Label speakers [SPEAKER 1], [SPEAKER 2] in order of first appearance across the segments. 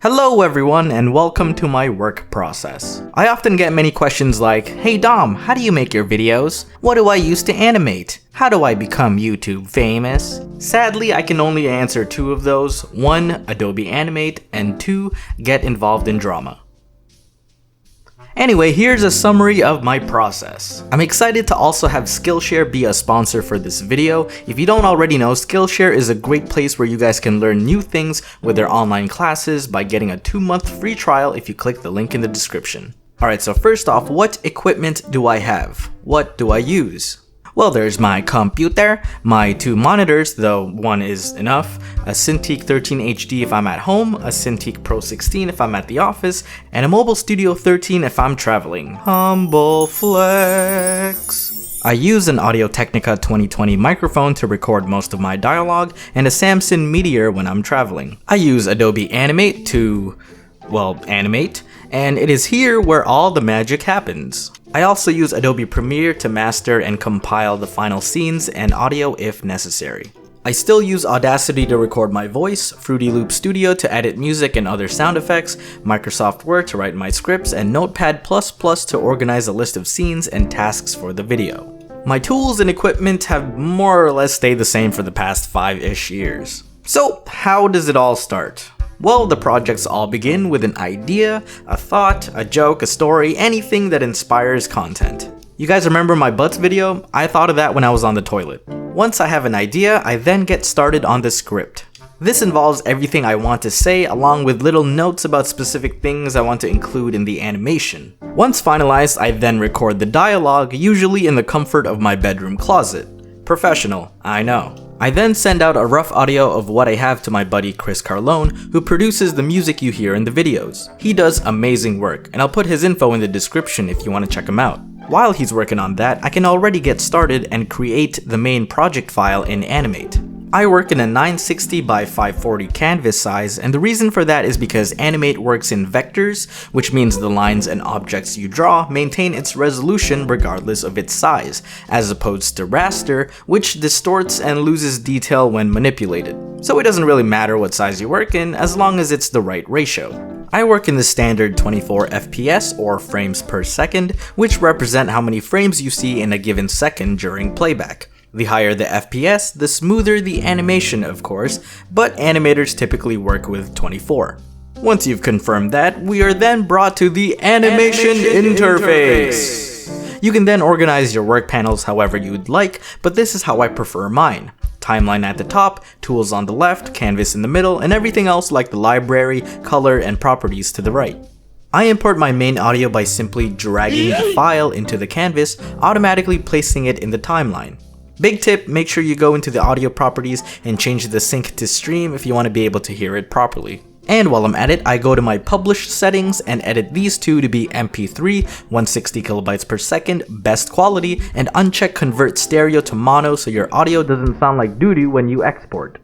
[SPEAKER 1] Hello everyone and welcome to my work process. I often get many questions like, hey Dom, how do you make your videos? What do I use to animate? How do I become YouTube famous? Sadly, I can only answer two of those. One, Adobe Animate, and two, get involved in drama. Anyway, here's a summary of my process. I'm excited to also have Skillshare be a sponsor for this video. If you don't already know, Skillshare is a great place where you guys can learn new things with their online classes by getting a 2-month free trial if you click the link in the description. Alright, so first off, what equipment do I have? What do I use? Well, there's my computer, my two monitors, though one is enough, a Cintiq 13 HD if I'm at home, a Cintiq Pro 16 if I'm at the office, and a Mobile Studio 13 if I'm traveling. Humble flex. I use an Audio-Technica 2020 microphone to record most of my dialogue, and a Samson Meteor when I'm traveling. I use Adobe Animate to, animate, and it is here where all the magic happens. I also use Adobe Premiere to master and compile the final scenes and audio if necessary. I still use Audacity to record my voice, Fruity Loop Studio to edit music and other sound effects, Microsoft Word to write my scripts, and Notepad++ to organize a list of scenes and tasks for the video. My tools and equipment have more or less stayed the same for the past 5-ish years. So, how does it all start? Well, the projects all begin with an idea, a thought, a joke, a story, anything that inspires content. You guys remember my butts video? I thought of that when I was on the toilet. Once I have an idea, I then get started on the script. This involves everything I want to say along with little notes about specific things I want to include in the animation. Once finalized, I then record the dialogue, usually in the comfort of my bedroom closet. Professional, I know. I then send out a rough audio of what I have to my buddy Chris Carlone, who produces the music you hear in the videos. He does amazing work, and I'll put his info in the description if you want to check him out. While he's working on that, I can already get started and create the main project file in Animate. I work in a 960 by 540 canvas size, and the reason for that is because Animate works in vectors, which means the lines and objects you draw maintain its resolution regardless of its size, as opposed to raster, which distorts and loses detail when manipulated. So it doesn't really matter what size you work in, as long as it's the right ratio. I work in the standard 24 FPS or frames per second, which represent how many frames you see in a given second during playback. The higher the FPS, the smoother the animation, of course, but animators typically work with 24. Once you've confirmed that, we are then brought to the animation interface. You can then organize your work panels however you'd like, but this is how I prefer mine. Timeline at the top, tools on the left, canvas in the middle, and everything else like the library, color, and properties to the right. I import my main audio by simply dragging the file into the canvas, automatically placing it in the timeline. Big tip, make sure you go into the audio properties and change the sync to stream if you want to be able to hear it properly. And while I'm at it, I go to my published settings and edit these two to be MP3, 160 kilobytes per second, best quality, and uncheck convert stereo to mono so your audio doesn't sound like doo-doo when you export.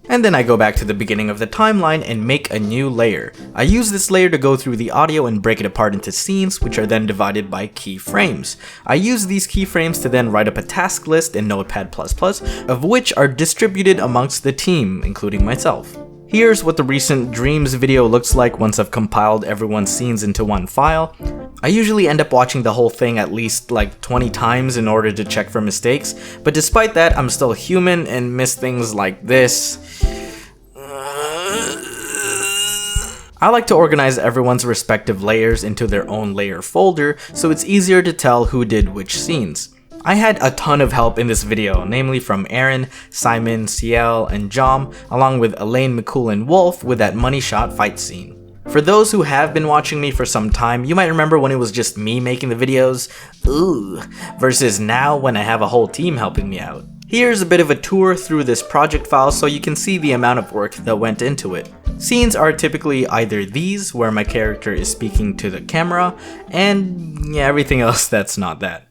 [SPEAKER 1] And then I go back to the beginning of the timeline and make a new layer. I use this layer to go through the audio and break it apart into scenes, which are then divided by keyframes. I use these keyframes to then write up a task list in Notepad++, of which are distributed amongst the team, including myself. Here's what the recent Dreams video looks like once I've compiled everyone's scenes into one file. I usually end up watching the whole thing at least like 20 times in order to check for mistakes, but despite that, I'm still human and miss things like this. I like to organize everyone's respective layers into their own layer folder, so it's easier to tell who did which scenes. I had a ton of help in this video, namely from Aaron, Simon, Ciel, and Jom, along with Elaine, McCool, and Wolf with that money shot fight scene. For those who have been watching me for some time, you might remember when it was just me making the videos, versus now when I have a whole team helping me out. Here's a bit of a tour through this project file so you can see the amount of work that went into it. Scenes are typically either these, where my character is speaking to the camera, and everything else that's not that.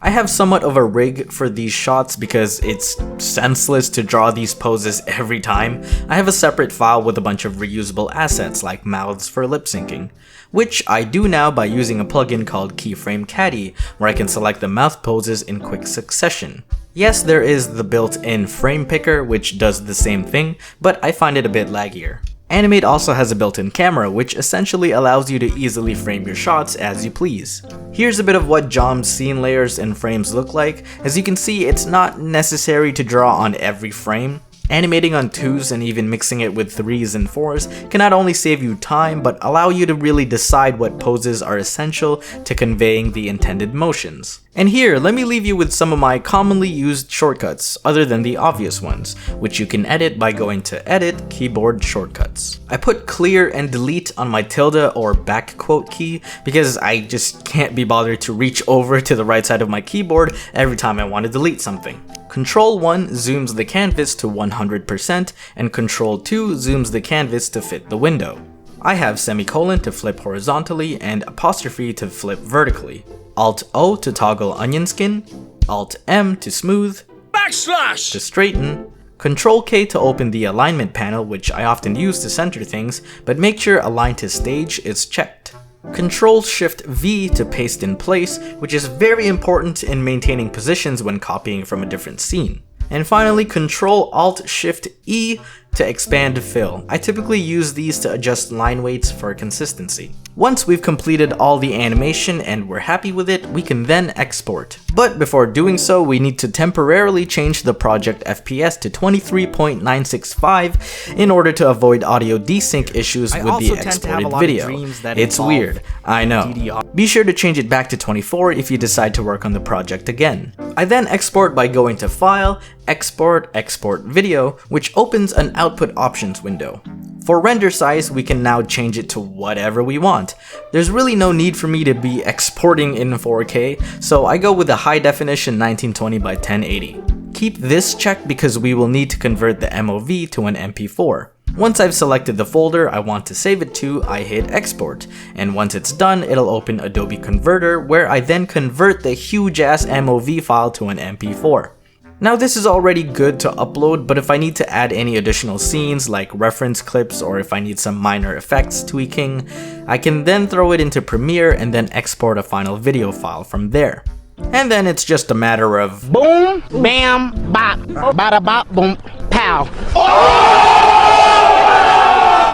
[SPEAKER 1] I have somewhat of a rig for these shots because it's senseless to draw these poses every time. I have a separate file with a bunch of reusable assets like mouths for lip syncing, which I do now by using a plugin called Keyframe Caddy, where I can select the mouth poses in quick succession. Yes, there is the built-in frame picker which does the same thing, but I find it a bit laggier. Animate also has a built-in camera, which essentially allows you to easily frame your shots as you please. Here's a bit of what Jom's scene layers and frames look like. As you can see, it's not necessary to draw on every frame. Animating on 2s and even mixing it with 3s and 4s can not only save you time, but allow you to really decide what poses are essential to conveying the intended motions. And here, let me leave you with some of my commonly used shortcuts, other than the obvious ones, which you can edit by going to Edit, Keyboard Shortcuts. I put clear and delete on my tilde or back quote key because I just can't be bothered to reach over to the right side of my keyboard every time I want to delete something. Control 1 zooms the canvas to 100% and Control 2 zooms the canvas to fit the window. I have semicolon to flip horizontally and apostrophe to flip vertically. Alt-O to toggle onion skin, Alt-M to smooth, backslash to straighten, Control-K to open the alignment panel, which I often use to center things, but make sure Align to Stage is checked. Control-Shift-V to paste in place, which is very important in maintaining positions when copying from a different scene. And finally, Control-Alt-Shift-E to expand fill. I typically use these to adjust line weights for consistency. Once we've completed all the animation and we're happy with it, we can then export. But before doing so, we need to temporarily change the project FPS to 23.965 in order to avoid audio desync issues with the exported video. It's weird, I know. Be sure to change it back to 24 if you decide to work on the project again. I then export by going to File, Export, Export Video, which opens an output options window. For render size, we can now change it to whatever we want. There's really no need for me to be exporting in 4K, so I go with a high definition 1920 by 1080. Keep this checked because we will need to convert the MOV to an MP4. Once I've selected the folder I want to save it to, I hit export, and once it's done, it'll open Adobe Converter, where I then convert the huge ass MOV file to an MP4. Now this is already good to upload, but if I need to add any additional scenes like reference clips or if I need some minor effects tweaking, I can then throw it into Premiere and then export a final video file from there. And then it's just a matter of
[SPEAKER 2] boom, bam, bop, bada bop, boom, pow.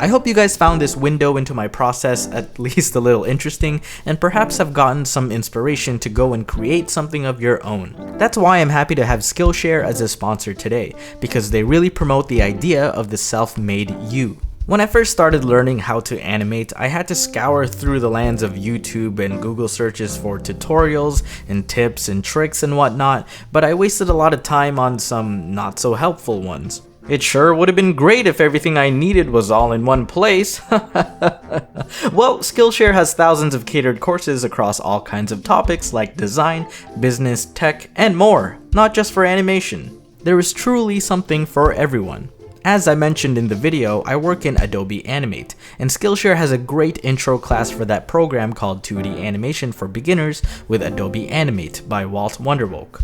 [SPEAKER 1] I hope you guys found this window into my process at least a little interesting and perhaps have gotten some inspiration to go and create something of your own. That's why I'm happy to have Skillshare as a sponsor today, because they really promote the idea of the self-made you. When I first started learning how to animate, I had to scour through the lands of YouTube and Google searches for tutorials and tips and tricks and whatnot, but I wasted a lot of time on some not so helpful ones. It sure would have been great if everything I needed was all in one place. Well, Skillshare has thousands of catered courses across all kinds of topics like design, business, tech, and more, not just for animation. There is truly something for everyone. As I mentioned in the video, I work in Adobe Animate, and Skillshare has a great intro class for that program called 2D Animation for Beginners with Adobe Animate by Walt Wonderwoke.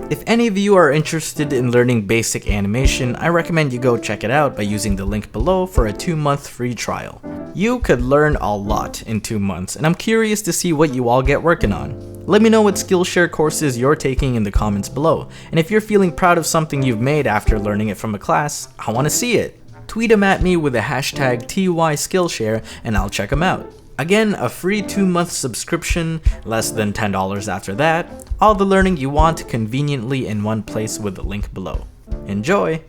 [SPEAKER 1] If any of you are interested in learning basic animation, I recommend you go check it out by using the link below for a 2-month free trial. You could learn a lot in 2 months, and I'm curious to see what you all get working on. Let me know what Skillshare courses you're taking in the comments below, and if you're feeling proud of something you've made after learning it from a class, I want to see it. Tweet them at me with the hashtag #TYSkillshare and I'll check them out. Again, a free 2-month subscription, less than $10 after that. All the learning you want conveniently in one place with the link below. Enjoy!